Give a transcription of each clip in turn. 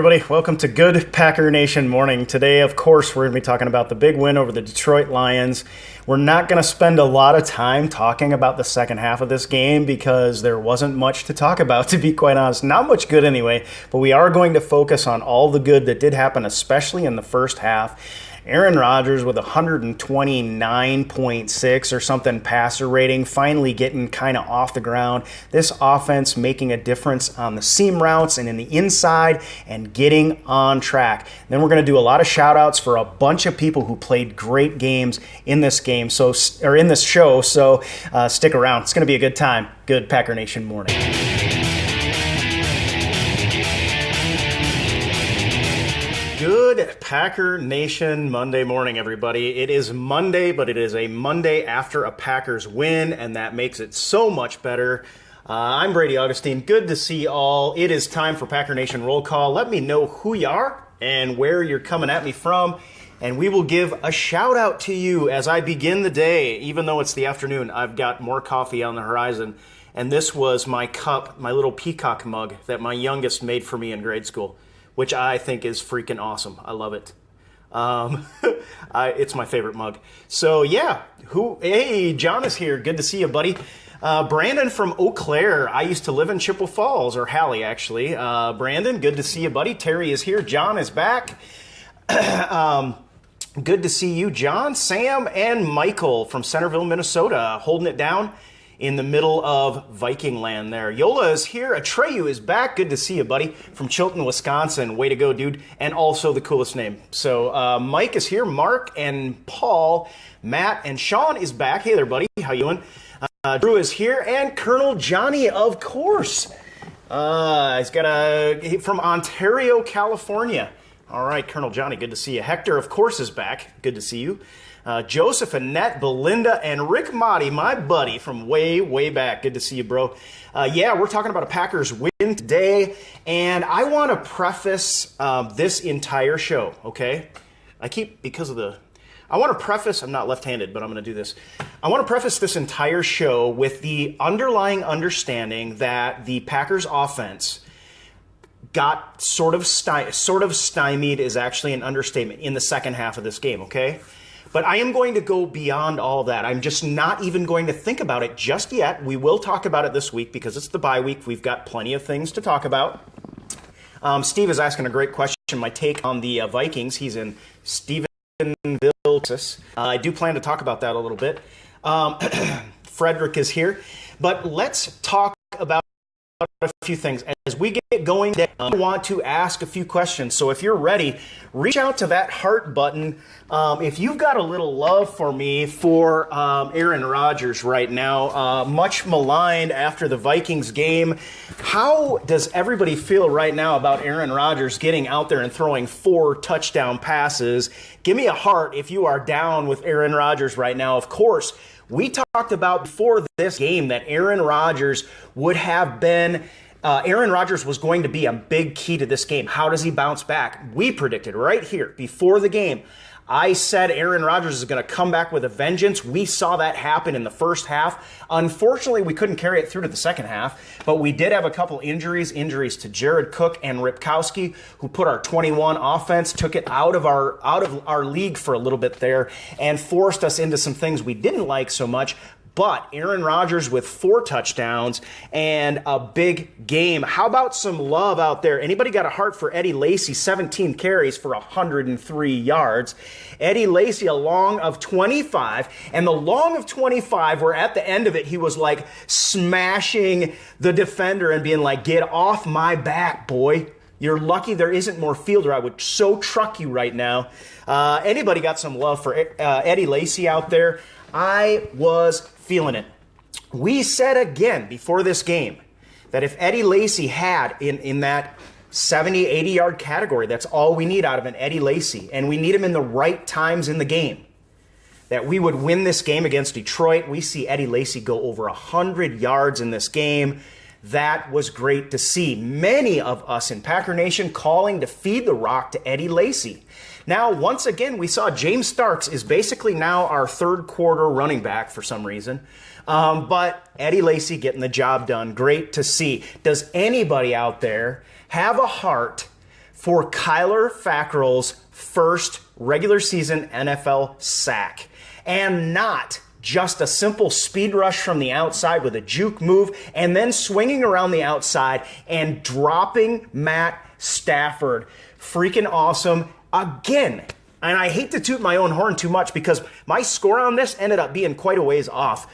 Everybody, welcome to Good Packer Nation Morning. Today, of course, we're going to be talking about the big win over the Detroit Lions. We're not going to spend a lot of time talking about the second half of this game because there wasn't much to talk about, to be quite honest. Not much good anyway, but we are going to focus on all the good that did happen, especially in the first half. Aaron Rodgers with 129.6 or something passer rating, finally getting kind of off the ground. This offense making a difference on the seam routes and in the inside and getting on track. Then we're going to do a lot of shout outs for a bunch of people who played great games in this game, or in this show. So stick around. It's going to be a good time. Good Packer Nation Morning. Good Packer Nation Monday morning, everybody. It is Monday, but it is a Monday after a Packers win, and that makes it so much better. I'm Brady Augustine. Good to see you all. It is time for Packer Nation Roll Call. Let me know who you are and where you're coming at me from, and we will give a shout out to you as I begin the day. Even though it's the afternoon, I've got more coffee on the horizon, and this was my cup, my little peacock mug that my youngest made for me in grade school, which I think is freaking awesome. I love it. It's my favorite mug. So yeah, hey, John is here. Good to see you, buddy. Brandon from Eau Claire. I used to live in Chippewa Falls, or Halley, actually. Brandon, good to see you, buddy. Terry is here. John is back. Good to see you, John, Sam, and Michael from Centerville, Minnesota, holding it down in the middle of Viking land there. Yola is here. Atreyu is back. Good to see you, buddy. From Chilton, Wisconsin. Way to go, dude. And also the coolest name. So Mike is here. Mark and Paul, Matt, and Sean is back. Hey there, buddy. How you doing? Drew is here. And Colonel Johnny, of course. He's got from Ontario, California. All right, Colonel Johnny, good to see you. Hector, of course, is back. Good to see you. Joseph, Annette, Belinda, and Rick Motti, my buddy from way, way back. Good to see you, bro. Yeah, we're talking about a Packers win today, and I want to preface this entire show, okay? I want to preface, I'm not left-handed, but I'm going to do this. I want to preface this entire show with the underlying understanding that the Packers offense got sort of stymied is actually an understatement in the second half of this game, okay? But I am going to go beyond all that. I'm just not even going to think about it just yet. We will talk about it this week because it's the bye week. We've got plenty of things to talk about. Steve is asking a great question. My take on the Vikings. He's in Stephenville, Texas. I do plan to talk about that a little bit. Frederick is here. But let's talk about a few things. As we get going, I want to ask a few questions. So if you're ready, reach out to that heart button. If you've got a little love for me for Aaron Rodgers right now, much maligned after the Vikings game, how does everybody feel right now about Aaron Rodgers getting out there and throwing 4 touchdown passes? Give me a heart if you are down with Aaron Rodgers right now. Of course, we talked about before this game that Aaron Rodgers was going to be a big key to this game. How does he bounce back? We predicted right here before the game. I said Aaron Rodgers is going to come back with a vengeance. We saw that happen in the first half. Unfortunately, we couldn't carry it through to the second half, but we did have a couple injuries to Jared Cook and Ripkowski, who put our 21 offense, took it out of our league for a little bit there and forced us into some things we didn't like so much. But Aaron Rodgers with 4 touchdowns and a big game. How about some love out there? Anybody got a heart for Eddie Lacy? 17 carries for 103 yards. Eddie Lacy, a long of 25. And the long of 25, where at the end of it, he was like smashing the defender and being like, "Get off my back, boy. You're lucky there isn't more field, or I would so truck you right now." Anybody got some love for Eddie Lacy out there? I was feeling it. We said again before this game that if Eddie Lacy had in that 70, 80-yard category, that's all we need out of an Eddie Lacy, and we need him in the right times in the game, that we would win this game against Detroit. We see Eddie Lacy go over 100 yards in this game. That was great to see. Many of us in Packer Nation calling to feed the rock to Eddie Lacy. Now, once again, we saw James Starks is basically now our third quarter running back for some reason. But Eddie Lacy getting the job done. Great to see. Does anybody out there have a heart for Kyler Fackrell's first regular season NFL sack. And not just a simple speed rush from the outside with a juke move and then swinging around the outside and dropping Matt Stafford. Freaking awesome. Again, and I hate to toot my own horn too much because my score on this ended up being quite a ways off.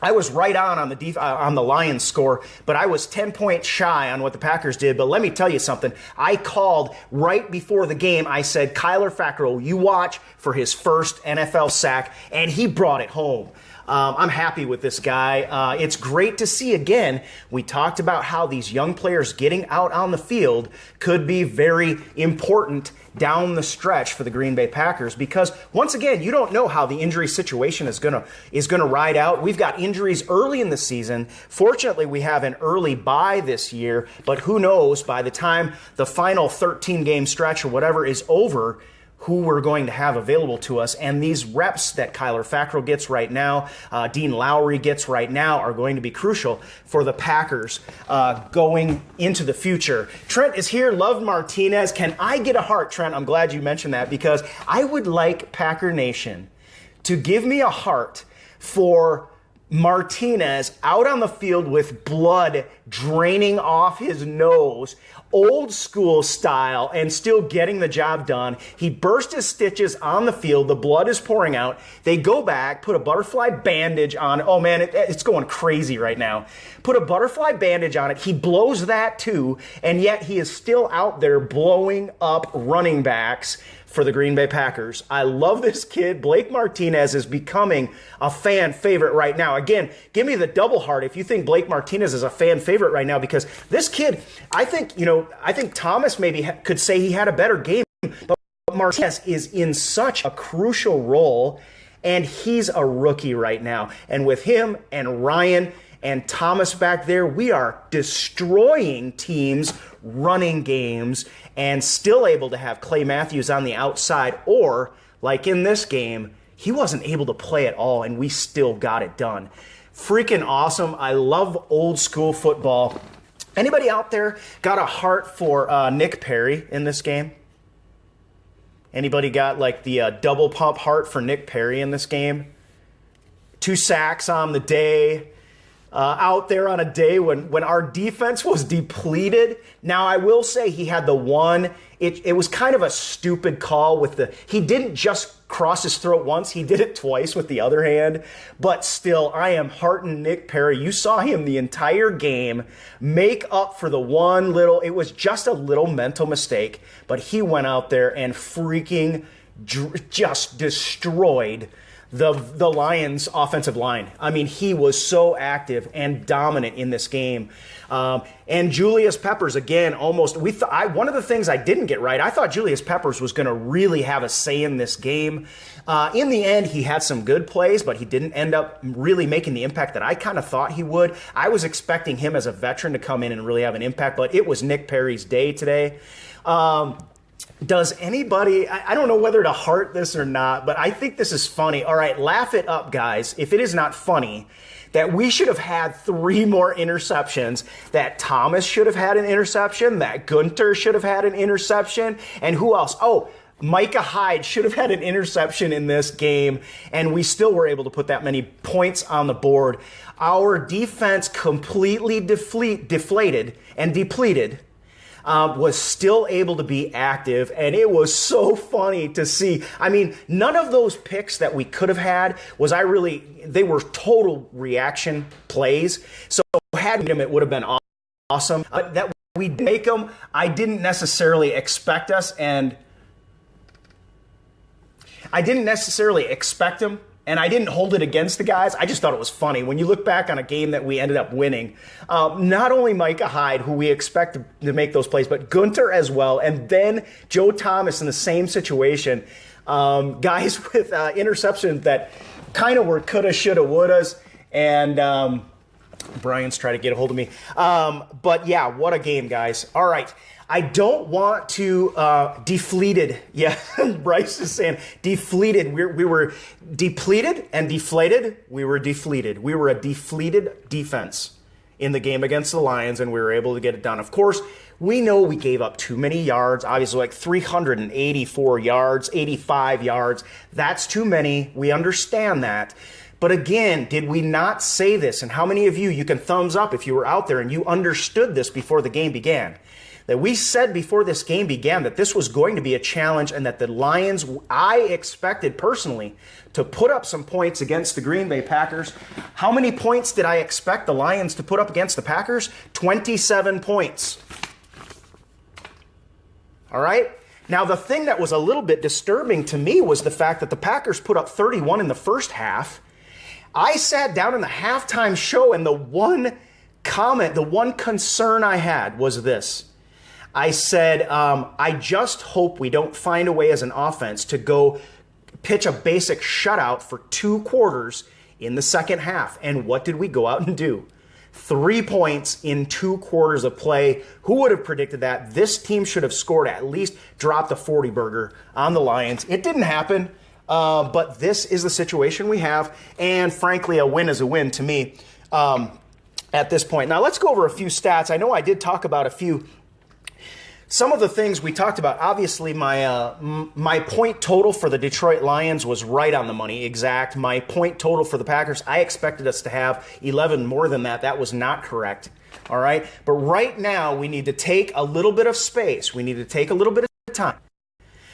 I was right on the Lions score, but I was 10 points shy on what the Packers did. But let me tell you something. I called right before the game. I said, Kyler Fackrell, you watch for his first NFL sack, and he brought it home. I'm happy with this guy. It's great to see again. We talked about how these young players getting out on the field could be very important down the stretch for the Green Bay Packers because once again, you don't know how the injury situation is gonna ride out. We've got injuries early in the season. Fortunately, we have an early bye this year, but who knows by the time the final 13-game stretch or whatever is over, who we're going to have available to us. And these reps that Kyler Fackrell gets right now, Dean Lowry gets right now, are going to be crucial for the Packers going into the future. Trent is here. Love Martinez. Can I get a heart, Trent? I'm glad you mentioned that because I would like Packer Nation to give me a heart for Martinez out on the field with blood draining off his nose, old school style, and still getting the job done. He burst his stitches on the field. The blood is pouring out. They go back, put a butterfly bandage on it. Oh man, it's going crazy right now. Put a butterfly bandage on it. He blows that too, and yet he is still out there blowing up running backs for the Green Bay Packers. I love this kid. Blake Martinez is becoming a fan favorite right now. Again, give me the double heart if you think Blake Martinez is a fan favorite right now because this kid, I think Thomas maybe could say he had a better game, but Martinez is in such a crucial role and he's a rookie right now. And with him and Ryan and Thomas back there, we are destroying teams, running games, and still able to have Clay Matthews on the outside, or, like in this game, he wasn't able to play at all, and we still got it done. Freaking awesome. I love old school football. Anybody out there got a heart for Nick Perry in this game? Anybody got like the double pump heart for Nick Perry in this game? 2 sacks on the day. Out there on a day when our defense was depleted. Now, I will say he had the one, it was kind of a stupid call with he didn't just cross his throat once, he did it twice with the other hand. But still, I am heartened Nick Perry. You saw him the entire game make up for the one little, it was just a little mental mistake, but he went out there and freaking just destroyed the Lions' offensive line. I mean, he was so active and dominant in this game. And Julius Peppers, again, almost, one of the things I didn't get right, I thought Julius Peppers was going to really have a say in this game. In the end, he had some good plays, but he didn't end up really making the impact that I kind of thought he would. I was expecting him as a veteran to come in and really have an impact, but it was Nick Perry's day today. Does anybody, I don't know whether to heart this or not, but I think this is funny. All right, laugh it up, guys, if it is not funny that we should have had 3 more interceptions, that Thomas should have had an interception, that Gunter should have had an interception, and who else? Oh, Micah Hyde should have had an interception in this game, and we still were able to put that many points on the board. Our defense completely deflated and depleted. Was still able to be active, and it was so funny to see. I mean, none of those picks that we could have had they were total reaction plays. So had them, it would have been awesome. But that we make them, I didn't necessarily expect them, and I didn't hold it against the guys. I just thought it was funny. When you look back on a game that we ended up winning, not only Micah Hyde, who we expect to make those plays, but Gunter as well, and then Joe Thomas in the same situation. Guys with interceptions that kind of were coulda, shoulda, wouldas, and Brian's trying to get a hold of me. But yeah, what a game, guys. All right. I don't want to deflated. Yeah, Bryce is saying deflated. We were depleted and deflated. We were deflated. We were a deflated defense in the game against the Lions, and we were able to get it done. Of course, We know we gave up too many yards, obviously like 384 yards, 85 yards. That's too many. We understand that. But again, did we not say this? And how many of you can thumbs up if you were out there and you understood this before the game began? That we said before this game began that this was going to be a challenge and that the Lions, I expected personally, to put up some points against the Green Bay Packers. How many points did I expect the Lions to put up against the Packers? 27 points. All right? Now, the thing that was a little bit disturbing to me was the fact that the Packers put up 31 in the first half. I sat down in the halftime show, and the one comment, the one concern I had was this. I said, I just hope we don't find a way as an offense to go pitch a basic shutout for 2 quarters in the second half. And what did we go out and do? 3 points in 2 quarters of play. Who would have predicted that? This team should have scored, at least dropped a 40-burger on the Lions. It didn't happen. But this is the situation we have, and frankly, a win is a win to me at this point. Now, let's go over a few stats. I know I did talk about some of the things we talked about. Obviously, my point total for the Detroit Lions was right on the money, exact. My point total for the Packers, I expected us to have 11 more than that. That was not correct, all right? But right now, we need to take a little bit of space. We need to take a little bit of time.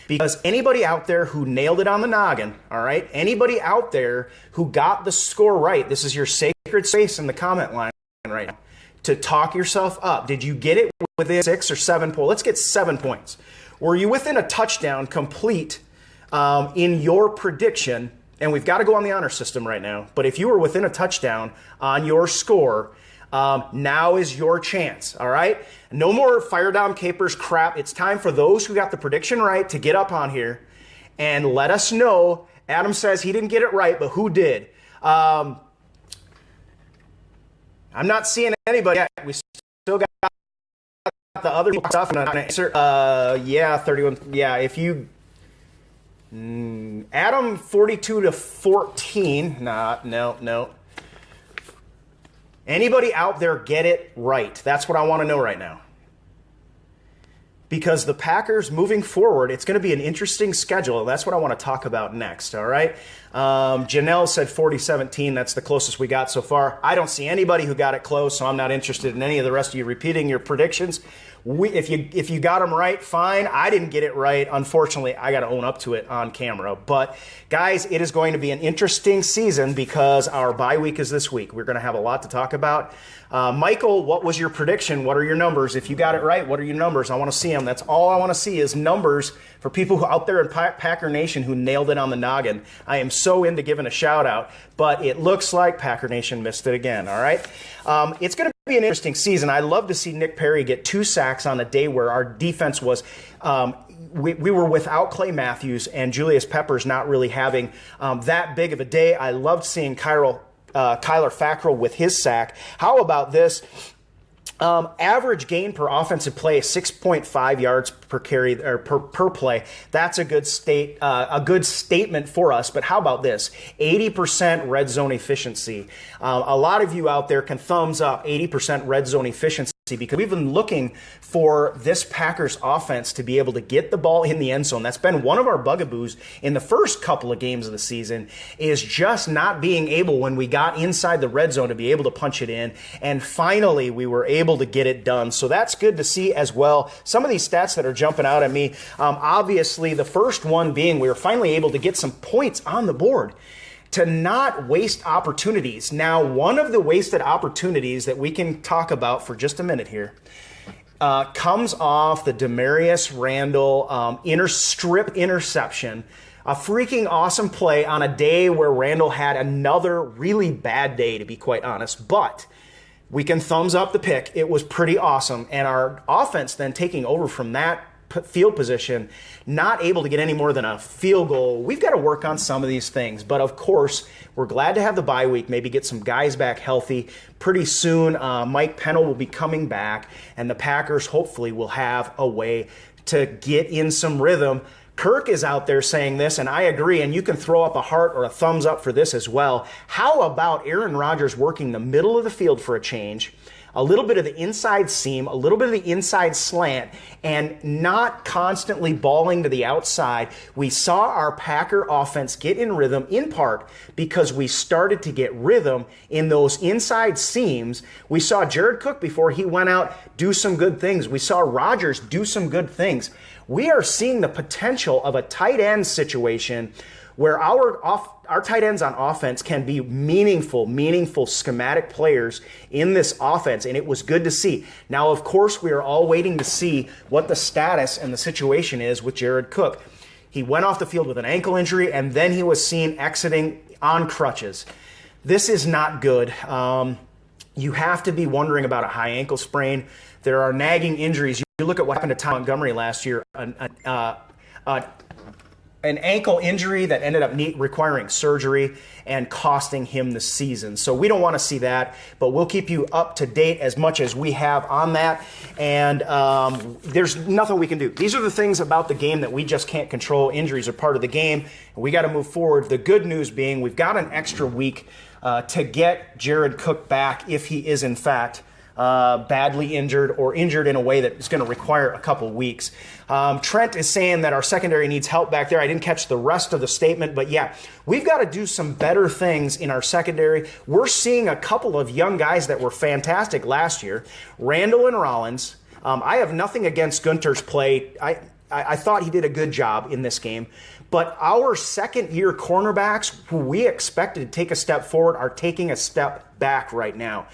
Because anybody out there who nailed it on the noggin, all right, anybody out there who got the score right, this is your sacred space in the comment line right now, to talk yourself up. Did you get it within 6 or 7 points? Let's get 7 points. Were you within a touchdown complete in your prediction? And we've got to go on the honor system right now. But if you were within a touchdown on your score, now is your chance, all right? No more fire down capers crap. It's time for those who got the prediction right to get up on here and let us know. Adam says he didn't get it right, but who did? I'm not seeing anybody yet. We still got the other stuff. Yeah, 31. Yeah, if you... Adam, 42 to 14. No. Anybody out there get it right? That's what I want to know right now. Because the Packers moving forward, it's going to be an interesting schedule. That's what I want to talk about next, all right? Janelle said 40-17. That's the closest we got so far. I don't see anybody who got it close, so I'm not interested in any of the rest of you repeating your predictions. If you got them right, fine. I didn't get it right. Unfortunately, I got to own up to it on camera. But, guys, it is going to be an interesting season because our bye week is this week. We're going to have a lot to talk about. Michael, what was your prediction? What are your numbers? If you got it right, what are your numbers? I want to see them. That's all I want to see is numbers for people who out there in Packer Nation who nailed it on the noggin. I am so into giving a shout-out, but it looks like Packer Nation missed it again, all right? It's going to be an interesting season. I love to see Nick Perry get 2 sacks on a day where our defense was we were without Clay Matthews and Julius Peppers not really having that big of a day. I loved seeing Kyler Fackrell with his sack. How about this? Average gain per offensive play is 6.5 yards per carry or per play. That's a good statement for us. But how about this? 80% red zone efficiency. A lot of you out there can thumbs up 80% red zone efficiency because we've been looking for this Packers offense to be able to get the ball in the end zone. That's been one of our bugaboos in the first couple of games of the season, is just not being able, when we got inside the red zone, to be able to punch it in. And finally, we were able to get it done. So that's good to see as well. Some of these stats that are jumping out at me, obviously the first one being we were finally able to get some points on the board, to not waste opportunities. Now, one of the wasted opportunities that we can talk about for just a minute here comes off the Demarius Randall strip interception. A freaking awesome play on a day where Randall had another really bad day, to be quite honest. But we can thumbs up the pick. It was pretty awesome. And our offense then taking over from that field position, not able to get any more than a field goal. We've got to work on some of these things. But of course, we're glad to have the bye week, maybe get some guys back healthy. Pretty soon, Mike Pennell will be coming back, and the Packers hopefully will have a way to get in some rhythm. Kirk is out there saying this, and I agree, and you can throw up a heart or a thumbs up for this as well. How about Aaron Rodgers working the middle of the field for a change? a little bit of the inside seam, a little bit of the inside slant, and not constantly balling to the outside, we saw our Packer offense get in rhythm, in part because we started to get rhythm in those inside seams. We saw Jared Cook, before he went out, do some good things. We saw Rodgers do some good things. We are seeing the potential of a tight end situation where our tight ends on offense can be meaningful schematic players in this offense, and it was good to see. Now, of course, we are all waiting to see what the status and the situation is with Jared Cook. He went off the field with an ankle injury, and then he was seen exiting on crutches. This is not good. You have to be wondering about a high ankle sprain. There are nagging injuries. You look at what happened to Ty Montgomery last year, an ankle injury that ended up requiring surgery and costing him the season. So we don't want to see that, but we'll keep you up to date as much as we have on that. And there's nothing we can do. These are the things about the game that we just can't control. Injuries are part of the game, and we got to move forward. The good news being we've got an extra week to get Jared Cook back if he is in fact badly injured or injured in a way that is going to require a couple weeks. Trent is saying that our secondary needs help back there. I didn't catch the rest of the statement, but yeah, we've got to do some better things in our secondary. We're seeing a couple of young guys that were fantastic last year, Randall and Rollins. I have nothing against Gunter's play. I thought he did a good job in this game. But our second-year cornerbacks, who we expected to take a step forward, are taking a step back right now.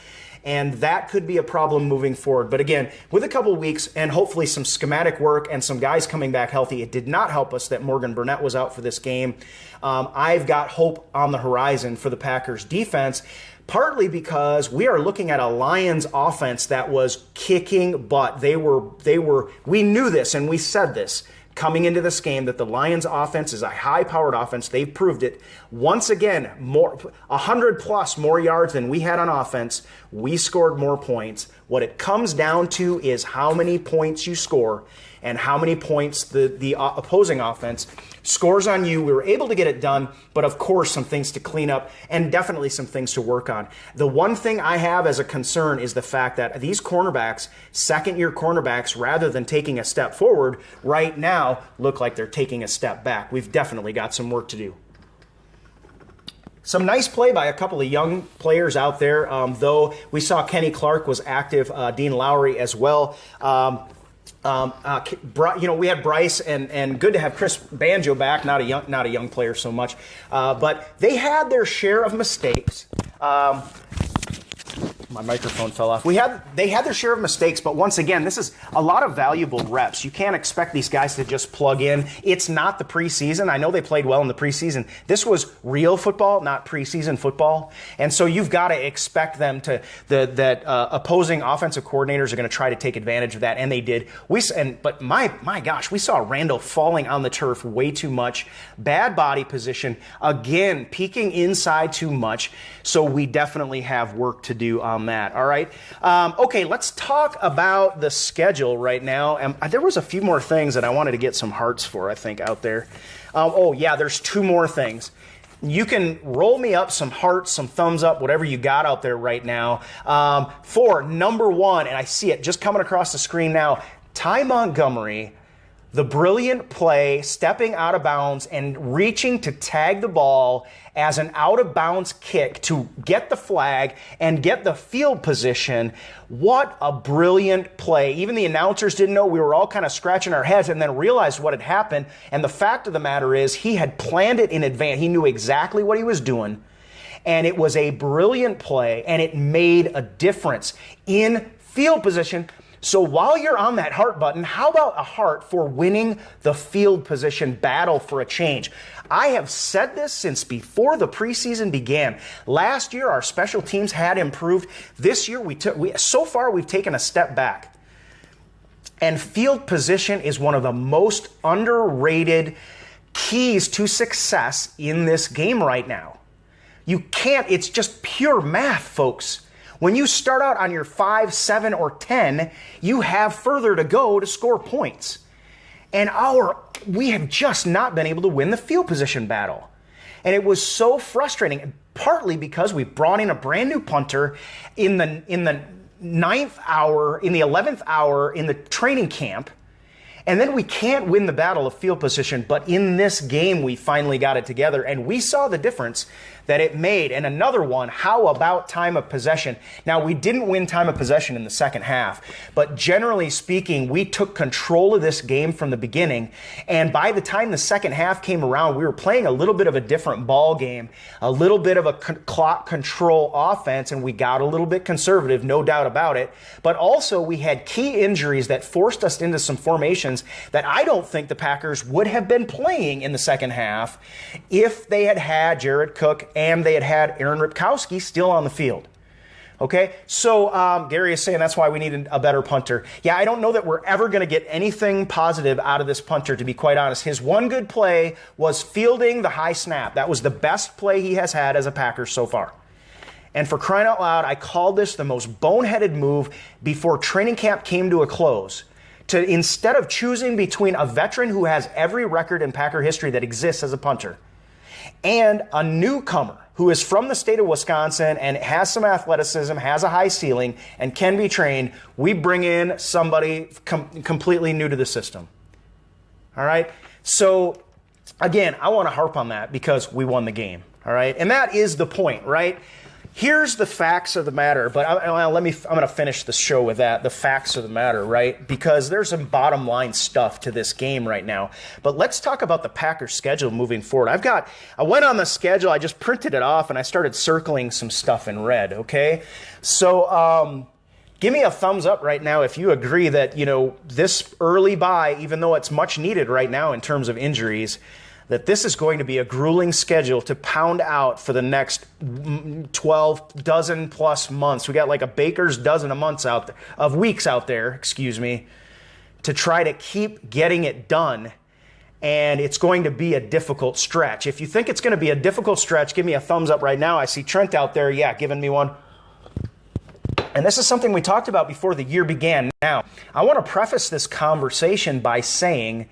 And that could be a problem moving forward. But again, with a couple weeks and hopefully some schematic work and some guys coming back healthy, it did not help us that Morgan Burnett was out for this game. I've got hope on the horizon for the Packers defense, partly because we are looking at a Lions offense that was kicking butt. We knew this and we said this coming into this game, that the Lions offense is a high-powered offense. They've proved it. Once again, 100+ more yards than we had on offense. We scored more points. What it comes down to is how many points you score and how many points the opposing offense scores on you. We were able to get it done, but of course some things to clean up and definitely some things to work on. The one thing I have as a concern is the fact that these cornerbacks, second-year cornerbacks, rather than taking a step forward, right now look like they're taking a step back. We've definitely got some work to do. Some nice play by a couple of young players out there, though we saw Kenny Clark was active, Dean Lowry as well. We had Bryce and good to have Chris Banjo back. Not a young player so much, but they had their share of mistakes. My microphone fell off. They had their share of mistakes, but once again, this is a lot of valuable reps. You can't expect these guys to just plug in. It's not the preseason. I know they played well in the preseason. This was real football, not preseason football. And so you've got to expect them that opposing offensive coordinators are going to try to take advantage of that, and they did. But my gosh, we saw Randall falling on the turf way too much. Bad body position. Again, peeking inside too much. So we definitely have work to do on that. All right. Okay, let's talk about the schedule right now. There was a few more things that I wanted to get some hearts for, I think, out there. There's two more things. You can roll me up some hearts, some thumbs up, whatever you got out there right now. For number one, and I see it just coming across the screen now, Ty Montgomery, the brilliant play, stepping out of bounds and reaching to tag the ball as an out-of-bounds kick to get the flag and get the field position. What a brilliant play. Even the announcers didn't know. We were all kind of scratching our heads and then realized what had happened. And the fact of the matter is he had planned it in advance. He knew exactly what he was doing. And it was a brilliant play, and it made a difference in field position. So while you're on that heart button, how about a heart for winning the field position battle for a change? I have said this since before the preseason began. Last year, our special teams had improved. This year, so far, we've taken a step back. And field position is one of the most underrated keys to success in this game right now. It's just pure math, folks. When you start out on your 5, 7, or 10, you have further to go to score points. And we have just not been able to win the field position battle. And it was so frustrating, partly because we brought in a brand new punter in the ninth hour, in the 11th hour in the training camp, and then we can't win the battle of field position, but in this game we finally got it together, and we saw the difference that it made. And another one, how about time of possession? Now, we didn't win time of possession in the second half, but generally speaking, we took control of this game from the beginning, and by the time the second half came around, we were playing a little bit of a different ball game, a little bit of a clock control offense, and we got a little bit conservative, no doubt about it, but also we had key injuries that forced us into some formations that I don't think the Packers would have been playing in the second half if they had had Jared Cook and they had had Aaron Ripkowski still on the field. Okay, so Gary is saying that's why we need a better punter. Yeah, I don't know that we're ever going to get anything positive out of this punter, to be quite honest. His one good play was fielding the high snap. That was the best play he has had as a Packer so far. And for crying out loud, I called this the most boneheaded move before training camp came to a close. To instead of choosing between a veteran who has every record in Packer history that exists as a punter and a newcomer who is from the state of Wisconsin and has some athleticism, has a high ceiling, and can be trained, we bring in somebody completely new to the system. All right? So, again, I want to harp on that because we won the game. All right? And that is the point, right? Here's the facts of the matter, but I'm going to finish the show with that, the facts of the matter, right? Because there's some bottom line stuff to this game right now. But let's talk about the Packers schedule moving forward. I went on the schedule, I just printed it off, and I started circling some stuff in red, okay? So give me a thumbs up right now if you agree that, this early bye, even though it's much needed right now in terms of injuries, that this is going to be a grueling schedule to pound out for the next 12 dozen plus months. We got like a baker's dozen of weeks out there, to try to keep getting it done. And it's going to be a difficult stretch. If you think it's going to be a difficult stretch, give me a thumbs up right now. I see Trent out there, giving me one. And this is something we talked about before the year began. Now, I want to preface this conversation by saying,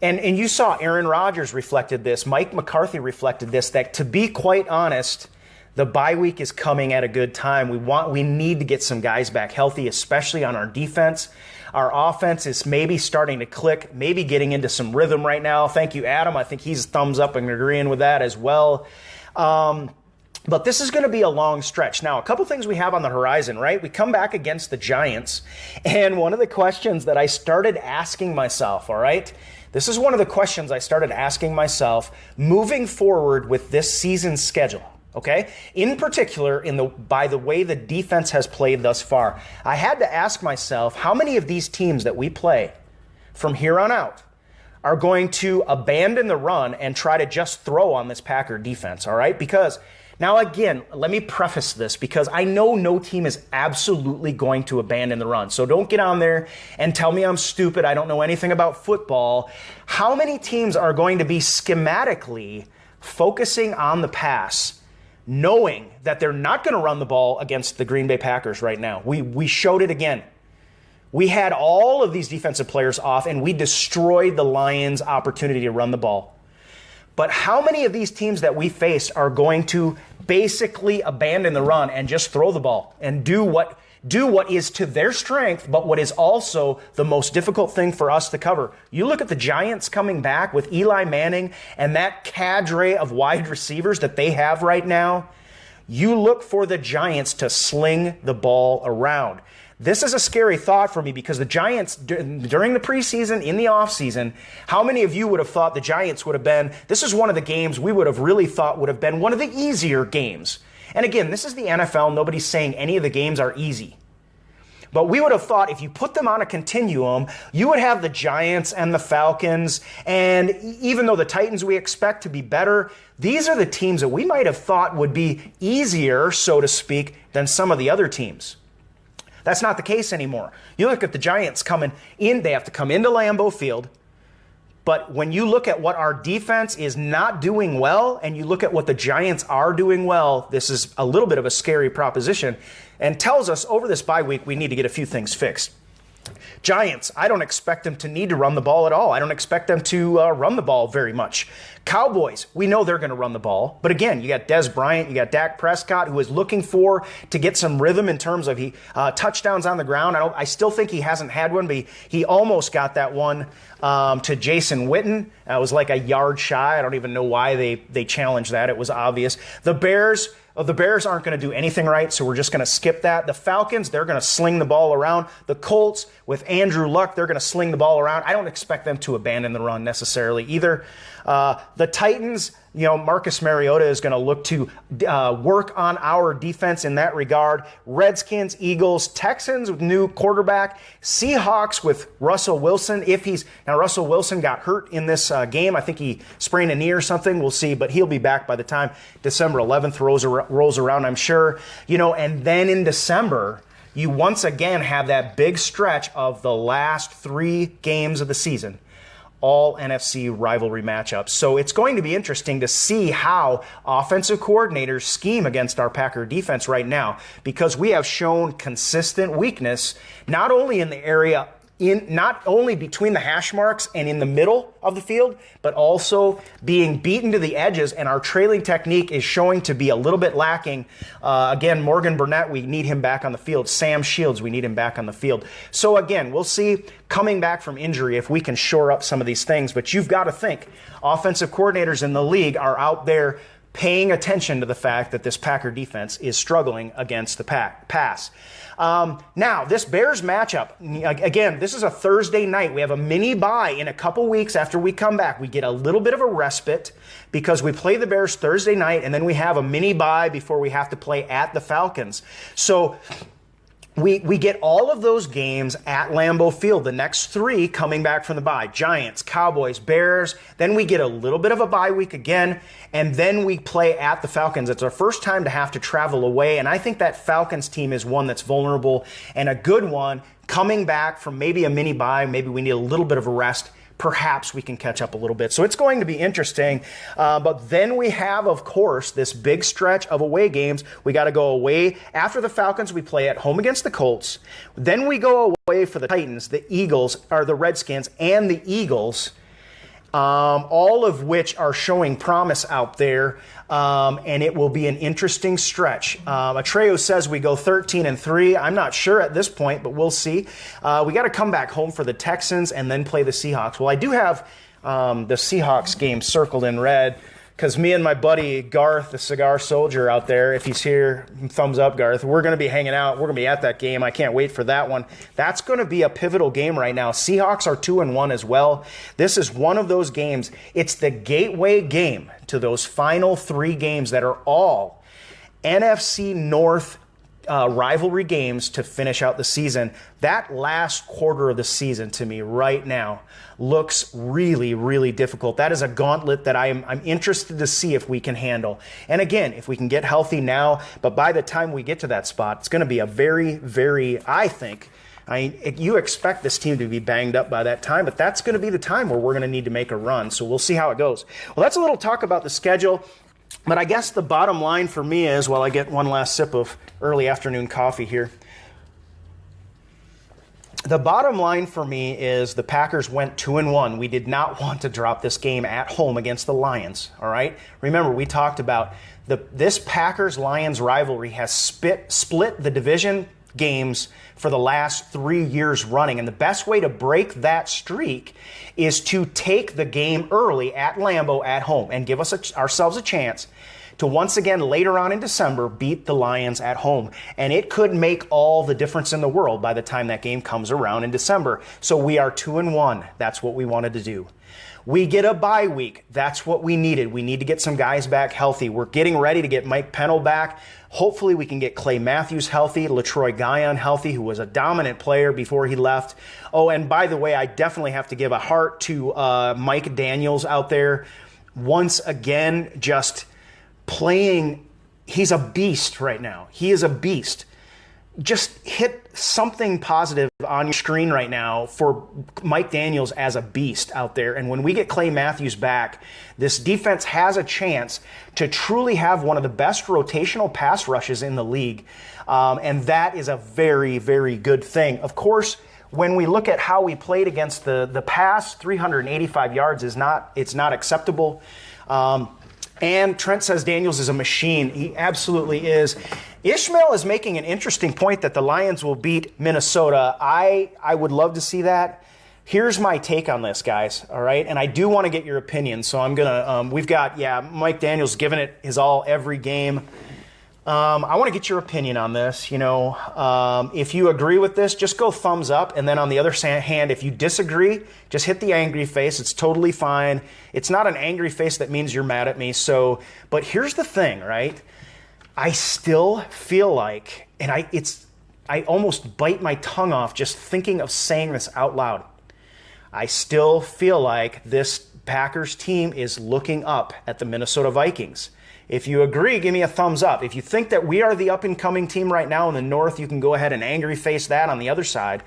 and you saw Aaron Rodgers reflected this, Mike McCarthy reflected this, that to be quite honest, the bye week is coming at a good time. We need to get some guys back healthy, especially on our defense. Our offense is maybe starting to click, maybe getting into some rhythm right now. Thank you, Adam. I think he's thumbs up and agreeing with that as well. But this is going to be a long stretch. Now, a couple things we have on the horizon, right? We come back against the Giants, and one of the questions that I started asking myself, all right? This is one of the questions I started asking myself moving forward with this season's schedule, okay? In particular, by the way the defense has played thus far. I had to ask myself, how many of these teams that we play from here on out are going to abandon the run and try to just throw on this Packer defense, all right? Because now, again, let me preface this because I know no team is absolutely going to abandon the run. So don't get on there and tell me I'm stupid. I don't know anything about football. How many teams are going to be schematically focusing on the pass, knowing that they're not going to run the ball against the Green Bay Packers right now? We showed it again. We had all of these defensive players off, and we destroyed the Lions' opportunity to run the ball. But how many of these teams that we face are going to basically abandon the run and just throw the ball and do what is to their strength, but what is also the most difficult thing for us to cover? You look at the Giants coming back with Eli Manning and that cadre of wide receivers that they have right now. You look for the Giants to sling the ball around. This is a scary thought for me because the Giants, during the preseason, in the offseason, how many of you would have thought the Giants would have been, this is one of the games we would have really thought would have been one of the easier games. And again, this is the NFL. Nobody's saying any of the games are easy. But we would have thought if you put them on a continuum, you would have the Giants and the Falcons. And even though the Titans we expect to be better, these are the teams that we might have thought would be easier, so to speak, than some of the other teams. That's not the case anymore. You look at the Giants coming in, they have to come into Lambeau Field. But when you look at what our defense is not doing well, and you look at what the Giants are doing well, this is a little bit of a scary proposition and tells us over this bye week we need to get a few things fixed. Giants, I don't expect them to need to run the ball at all. I don't expect them to run the ball very much. Cowboys, we know they're going to run the ball. But again, you got Dez Bryant, you got Dak Prescott, who is looking to get some rhythm in terms of touchdowns on the ground. I still think he hasn't had one, but he almost got that one to Jason Witten. It was like a yard shy. I don't even know why they challenged that. It was obvious. The Bears aren't going to do anything right, so we're just going to skip that. The Falcons, they're going to sling the ball around. The Colts, with Andrew Luck, they're going to sling the ball around. I don't expect them to abandon the run necessarily either. The Titans, Marcus Mariota is going to look to work on our defense in that regard. Redskins, Eagles, Texans with new quarterback. Seahawks with Russell Wilson. Russell Wilson got hurt in this game. I think he sprained a knee or something. We'll see, but he'll be back by the time December 11th rolls around, I'm sure. And then in December, you once again have that big stretch of the last 3 games of the season. All NFC rivalry matchups. So it's going to be interesting to see how offensive coordinators scheme against our Packer defense right now, because we have shown consistent weakness, not only in the area, not only between the hash marks and in the middle of the field, but also being beaten to the edges, and our trailing technique is showing to be a little bit lacking. Again, Morgan Burnett, we need him back on the field. Sam Shields, we need him back on the field. So again, we'll see coming back from injury if we can shore up some of these things, but you've got to think offensive coordinators in the league are out there paying attention to the fact that this Packer defense is struggling against the pass. Now, this Bears matchup, again, this is a Thursday night. We have a mini bye in a couple weeks after we come back. We get a little bit of a respite because we play the Bears Thursday night, and then we have a mini bye before we have to play at the Falcons. So we get all of those games at Lambeau Field, the next 3 coming back from the bye. Giants, Cowboys, Bears. Then we get a little bit of a bye week again, and then we play at the Falcons. It's our first time to have to travel away, and I think that Falcons team is one that's vulnerable and a good one. Coming back from maybe a mini bye, maybe we need a little bit of a rest. Perhaps we can catch up a little bit. So it's going to be interesting. But then we have, of course, this big stretch of away games. We got to go away. After the Falcons, we play at home against the Colts. Then we go away for the Titans, the Eagles, or the Redskins, and the Eagles, all of which are showing promise out there. And it will be an interesting stretch. Atreyu says we go 13-3. I'm not sure at this point, but we'll see. We got to come back home for the Texans and then play the Seahawks. Well, I do have the Seahawks game circled in red because me and my buddy Garth, the Cigar Soldier out there, if he's here, thumbs up, Garth, we're going to be hanging out. We're going to be at that game. I can't wait for that one. That's going to be a pivotal game right now. Seahawks are 2-1 as well. This is one of those games. It's the gateway game to those final 3 games that are all NFC North rivalry games to finish out the season. That last quarter of the season to me right now looks really, really difficult. That is a gauntlet that I'm interested to see if we can handle. And again, if we can get healthy now, but by the time we get to that spot, it's going to be a very, very, you expect this team to be banged up by that time, but that's going to be the time where we're going to need to make a run. So we'll see how it goes. Well, that's a little talk about the schedule. But I guess the bottom line for me is, while I get one last sip of early afternoon coffee here, the bottom line for me is the Packers went 2-1. We did not want to drop this game at home against the Lions, all right? Remember, we talked about this Packers-Lions rivalry has split the division games for the last 3 years running. And the best way to break that streak is to take the game early at Lambeau at home and give ourselves a chance to once again later on in December beat the Lions at home. And it could make all the difference in the world by the time that game comes around in December. So we are 2-1. That's what we wanted to do. We get a bye week. That's what we needed. We need to get some guys back healthy. We're getting ready to get Mike Pennell back. Hopefully we can get Clay Matthews healthy, LaTroy Guion healthy, who was a dominant player before he left. Oh, and by the way, I definitely have to give a heart to Mike Daniels out there. Once again, just playing. He's a beast right now. He is a beast. Just hit something positive on your screen right now for Mike Daniels as a beast out there. And when we get Clay Matthews back, this defense has a chance to truly have one of the best rotational pass rushes in the league. And that is a very, very good thing. Of course, when we look at how we played against the pass, 385 yards it's not acceptable. And Trent says Daniels is a machine. He absolutely is. Ishmael is making an interesting point that the Lions will beat Minnesota. I would love to see that. Here's my take on this, guys, all right? And I do want to get your opinion, so I'm going to, we've got, Mike Daniels giving it his all every game. I want to get your opinion on this. If you agree with this, just go thumbs up. And then on the other hand, if you disagree, just hit the angry face. It's totally fine. It's not an angry face that means you're mad at me. But here's the thing, right? I still feel like, and I almost bite my tongue off just thinking of saying this out loud. I still feel like this Packers team is looking up at the Minnesota Vikings. If you agree, give me a thumbs up. If you think that we are the up-and-coming team right now in the North, you can go ahead and angry face that on the other side.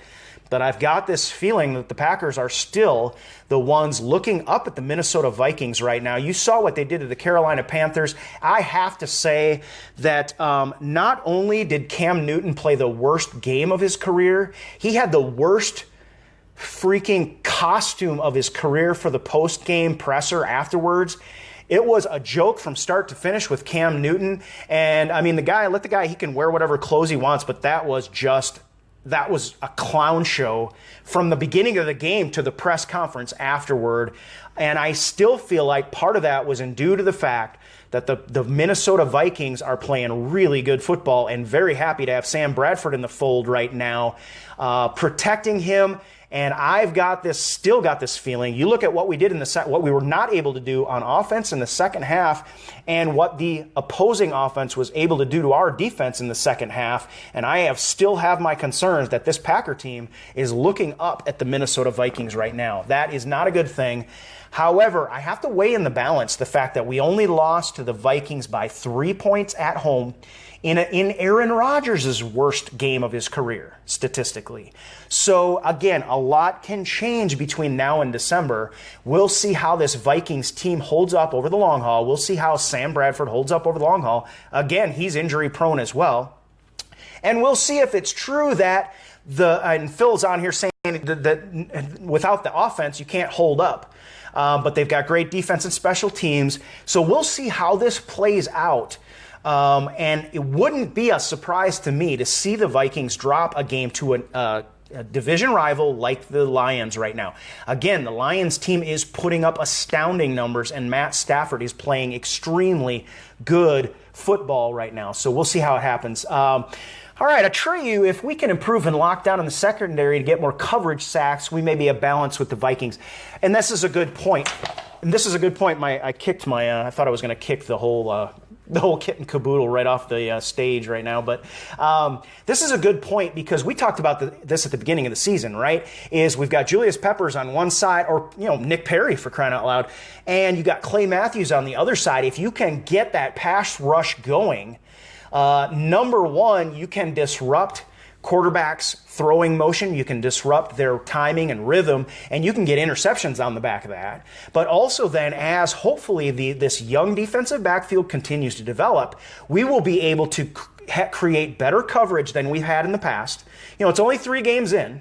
But I've got this feeling that the Packers are still the ones looking up at the Minnesota Vikings right now. You saw what they did to the Carolina Panthers. I have to say that not only did Cam Newton play the worst game of his career, he had the worst freaking costume of his career for the post-game presser afterwards. It was a joke from start to finish with Cam Newton. And I mean, let the guy, he can wear whatever clothes he wants, but that was a clown show from the beginning of the game to the press conference afterward. And I still feel like part of that was due to the fact that the Minnesota Vikings are playing really good football, and very happy to have Sam Bradford in the fold right now, protecting him. And I've still got this feeling. You look at what we did what we were not able to do on offense in the second half, and what the opposing offense was able to do to our defense in the second half. And I still have my concerns that this Packer team is looking up at the Minnesota Vikings right now. That is not a good thing. However, I have to weigh in the balance the fact that we only lost to the Vikings by 3 points at home in Aaron Rodgers' worst game of his career, statistically. So, again, a lot can change between now and December. We'll see how this Vikings team holds up over the long haul. We'll see how Sam Bradford holds up over the long haul. Again, he's injury-prone as well. And we'll see if it's true that and Phil's on here saying that without the offense, you can't hold up. But they've got great defense and special teams. So we'll see how this plays out. And it wouldn't be a surprise to me to see the Vikings drop a game to a division rival like the Lions right now. Again, the Lions team is putting up astounding numbers, and Matt Stafford is playing extremely good football right now. So we'll see how it happens. All right, Atreyu, if we can improve and lock down in the secondary to get more coverage sacks, we may be a balance with the Vikings. And this is a good point. And this is a good point. I thought I was going to kick the whole kit and caboodle right off the stage right now. But this is a good point, because we talked about this at the beginning of the season, right? Is we've got Julius Peppers on one side, or Nick Perry, for crying out loud, and you got Clay Matthews on the other side. If you can get that pass rush going, number one, you can disrupt quarterbacks' throwing motion, you can disrupt their timing and rhythm, and you can get interceptions on the back of that. But also then, as hopefully this young defensive backfield continues to develop, we will be able to create better coverage than we've had in the past. It's only 3 games in.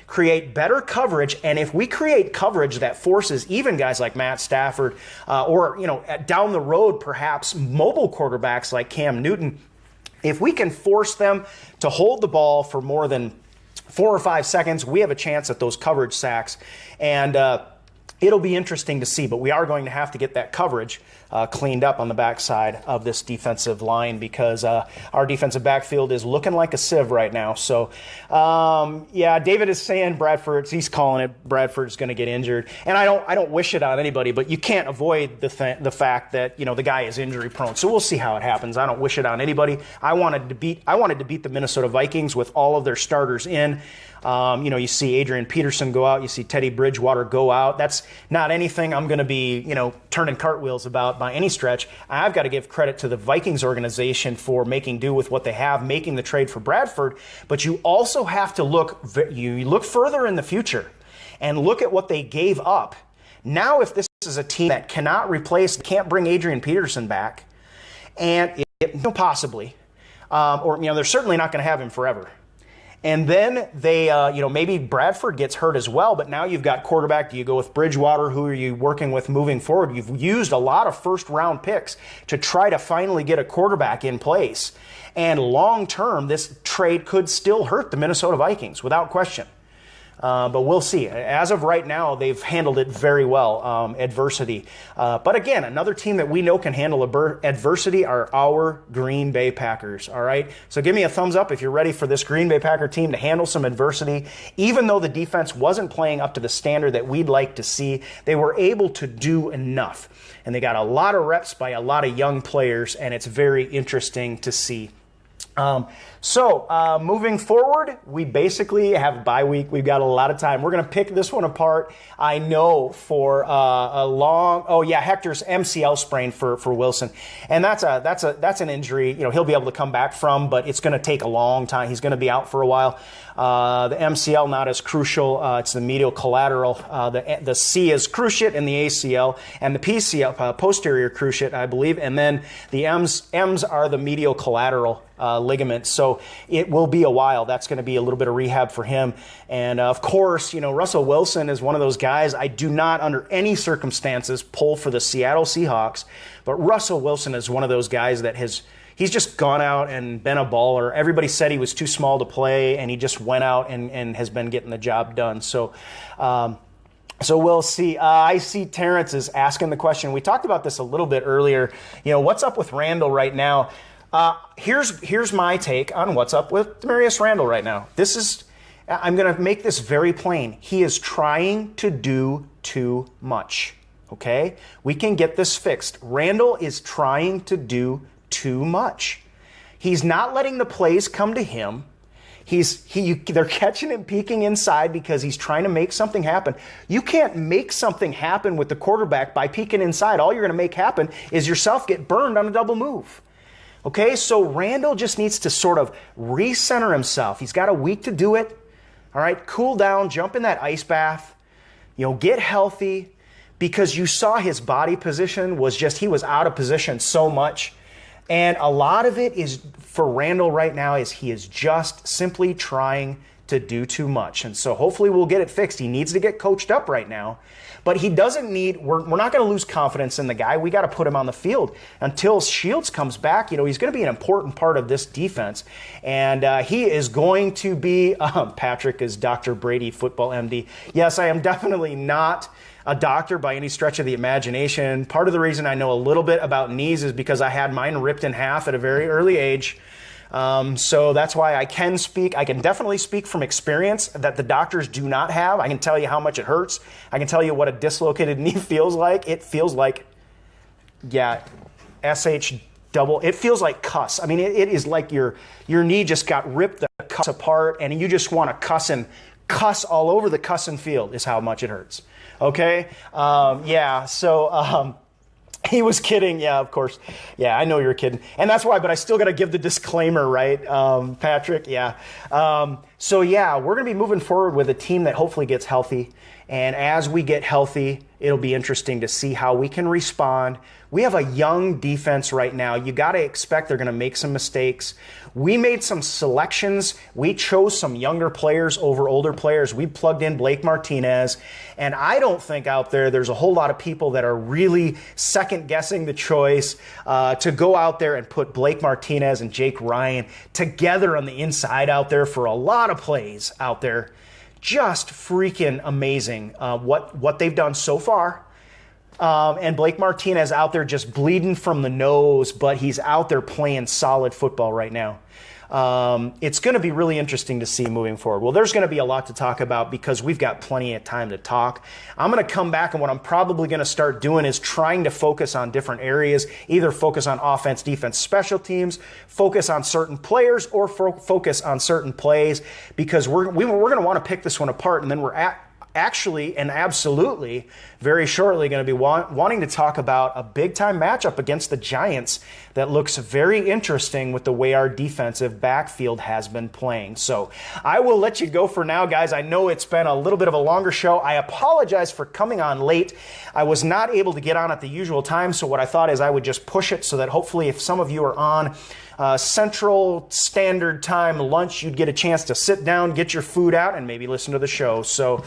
Create better coverage, and if we create coverage that forces even guys like Matt Stafford, or down the road perhaps mobile quarterbacks like Cam Newton, if we can force them to hold the ball for more than 4 or 5 seconds, we have a chance at those coverage sacks. And it'll be interesting to see, but we are going to have to get that coverage cleaned up on the backside of this defensive line, because our defensive backfield is looking like a sieve right now. So, David is saying he's calling it Bradford's going to get injured. And I don't wish it on anybody, but you can't avoid the fact that, the guy is injury prone. So we'll see how it happens. I don't wish it on anybody. I wanted to beat the Minnesota Vikings with all of their starters in. You see Adrian Peterson go out. You see Teddy Bridgewater go out. That's not anything I'm going to be, turning cartwheels about by any stretch. I've got to give credit to the Vikings organization for making do with what they have, making the trade for Bradford. But you also have to look further in the future and look at what they gave up. Now, if this is a team that can't bring Adrian Peterson back, and possibly, or they're certainly not going to have him forever. And then they, maybe Bradford gets hurt as well, but now you've got quarterback. Do you go with Bridgewater? Who are you working with moving forward? You've used a lot of first-round picks to try to finally get a quarterback in place. And long-term, this trade could still hurt the Minnesota Vikings, without question. But we'll see. As of right now, they've handled it very well, adversity. But again, another team that we know can handle adversity are our Green Bay Packers, all right? So give me a thumbs up if you're ready for this Green Bay Packer team to handle some adversity. Even though the defense wasn't playing up to the standard that we'd like to see, they were able to do enough. And they got a lot of reps by a lot of young players, and it's very interesting to see. Moving forward, we basically have a bye week. We've got a lot of time. We're going to pick this one apart. I know for Hector's MCL sprain for Wilson, and that's an injury. He'll be able to come back from, but it's going to take a long time. He's going to be out for a while. The MCL not as crucial. It's the medial collateral. The C is cruciate in the ACL, and the PCL posterior cruciate, I believe, and then the M's are the medial collateral ligaments. So it will be a while. That's going to be a little bit of rehab for him. And of course, Russell Wilson is one of those guys. I do not, under any circumstances, pull for the Seattle Seahawks, but Russell Wilson is one of those guys that he's just gone out and been a baller. Everybody said he was too small to play, and he just went out and has been getting the job done. So we'll see. I see Terrence is asking the question. We talked about this a little bit earlier. What's up with Randall right now? Here's my take on what's up with Demarius Randall right now. I'm going to make this very plain. He is trying to do too much. Okay? We can get this fixed. Randall is trying to do too much. He's not letting the plays come to him. They're catching him peeking inside because he's trying to make something happen. You can't make something happen with the quarterback by peeking inside. All you're going to make happen is yourself get burned on a double move. Okay, so Randall just needs to sort of recenter himself. He's got a week to do it. All right, cool down, jump in that ice bath, get healthy, because you saw his body position he was out of position so much. And a lot of it is for Randall right now is he is just simply trying to do too much. And so hopefully we'll get it fixed. He needs to get coached up right now. But he doesn't need, we're not going to lose confidence in the guy. We got to put him on the field until Shields comes back. He's going to be an important part of this defense. And he is going to be, Patrick is Dr. Brady, football MD. Yes, I am definitely not a doctor by any stretch of the imagination. Part of the reason I know a little bit about knees is because I had mine ripped in half at a very early age. So that's why I can definitely speak from experience that the doctors do not have. I can tell you how much it hurts. I can tell you what a dislocated knee feels like. It feels like, it feels like cuss. I mean, it is like your knee just got ripped the cuss apart, and you just want to cuss all over the cussing field is how much it hurts. Okay? He was kidding. Yeah, of course. Yeah, I know you're kidding. And that's why, but I still got to give the disclaimer, right, Patrick? Yeah. We're going to be moving forward with a team that hopefully gets healthy. And as we get healthy, it'll be interesting to see how we can respond. We have a young defense right now. You got to expect they're going to make some mistakes. We made some selections. We chose some younger players over older players. We plugged in Blake Martinez. And I don't think out there's a whole lot of people that are really second-guessing the choice to go out there and put Blake Martinez and Jake Ryan together on the inside out there for a lot of plays out there. Just freaking amazing what they've done so far. And Blake Martinez out there just bleeding from the nose, but he's out there playing solid football right now. It's going to be really interesting to see moving forward. Well, there's going to be a lot to talk about because we've got plenty of time to talk. I'm going to come back, and what I'm probably going to start doing is trying to focus on different areas, either focus on offense, defense, special teams, focus on certain players, or focus on certain plays, because we're going to want to pick this one apart, and then actually and absolutely very shortly going to be wanting to talk about a big-time matchup against the Giants that looks very interesting with the way our defensive backfield has been playing. So I will let you go for now, guys. I know it's been a little bit of a longer show. I apologize for coming on late. I was not able to get on at the usual time, so what I thought is I would just push it so that hopefully if some of you are on Central Standard Time lunch, you'd get a chance to sit down, get your food out, and maybe listen to the show. So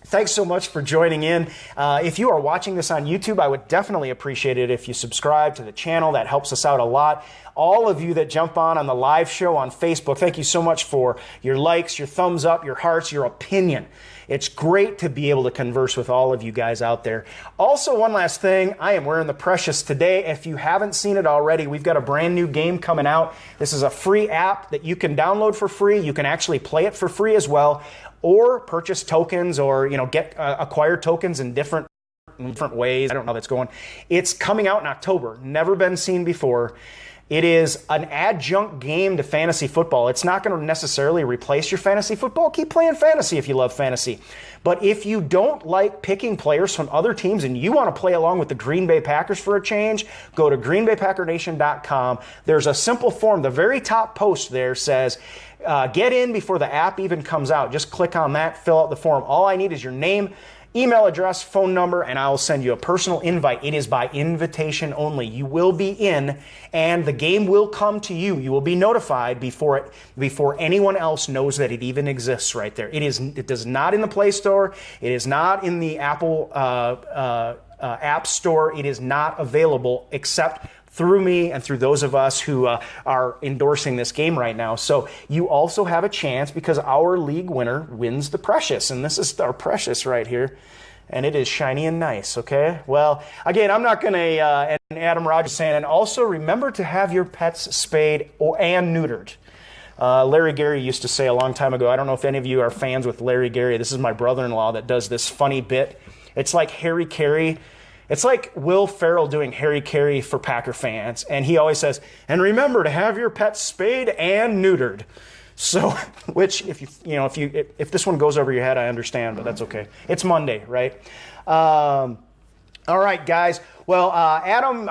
thanks so much for joining in. If you are watching this on YouTube, I would definitely appreciate it if you subscribe to the channel. That helps us out a lot. All of you that jump on the live show on Facebook, thank you so much for your likes, your thumbs up, your hearts, your opinion. It's great to be able to converse with all of you guys out there. Also, one last thing, I am wearing the Precious today. If you haven't seen it already, we've got a brand new game coming out. This is a free app that you can download for free. You can actually play it for free as well, or purchase tokens, or get acquire tokens in different ways. I don't know how that's going. It's coming out in October. Never been seen before. It is an adjunct game to fantasy football. It's not going to necessarily replace your fantasy football. Keep playing fantasy if you love fantasy. But if you don't like picking players from other teams and you want to play along with the Green Bay Packers for a change, go to greenbaypackernation.com. There's a simple form. The very top post there says, get in before the app even comes out. Just click on that, fill out the form. All I need is your name, email address, phone number, and I will send you a personal invite. It is by invitation only. You will be in, and the game will come to you. You will be notified before anyone else knows that it even exists right there. It is not in the Play Store. It is not in the Apple App Store. It is not available except through me and through those of us who are endorsing this game right now. So you also have a chance because our league winner wins the Precious. And this is our Precious right here. And it is shiny and nice, okay? Well, again, I'm not going to, and Adam Rogers saying, and also remember to have your pets spayed and neutered. Larry Gary used to say a long time ago, I don't know if any of you are fans with Larry Gary. This is my brother-in-law that does this funny bit. It's like Harry Carey. It's like Will Ferrell doing Harry Carey for Packer fans. And he always says, and remember to have your pets spayed and neutered. So, which if this one goes over your head, I understand, but that's okay. It's Monday, right? All right, guys. Well, Adam,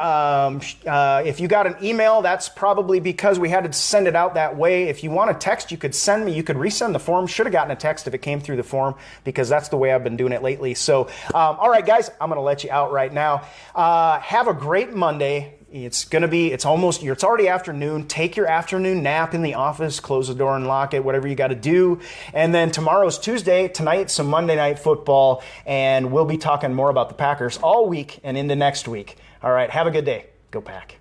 if you got an email, that's probably because we had to send it out that way. If you want a text, you could send me. You could resend the form. Should have gotten a text if it came through the form because that's the way I've been doing it lately. So, all right, guys, I'm going to let you out right now. Have a great Monday. It's already afternoon. Take your afternoon nap in the office, close the door and lock it, whatever you got to do. And then tomorrow's Tuesday, tonight, some Monday Night Football, and we'll be talking more about the Packers all week and into next week. All right, have a good day. Go Pack.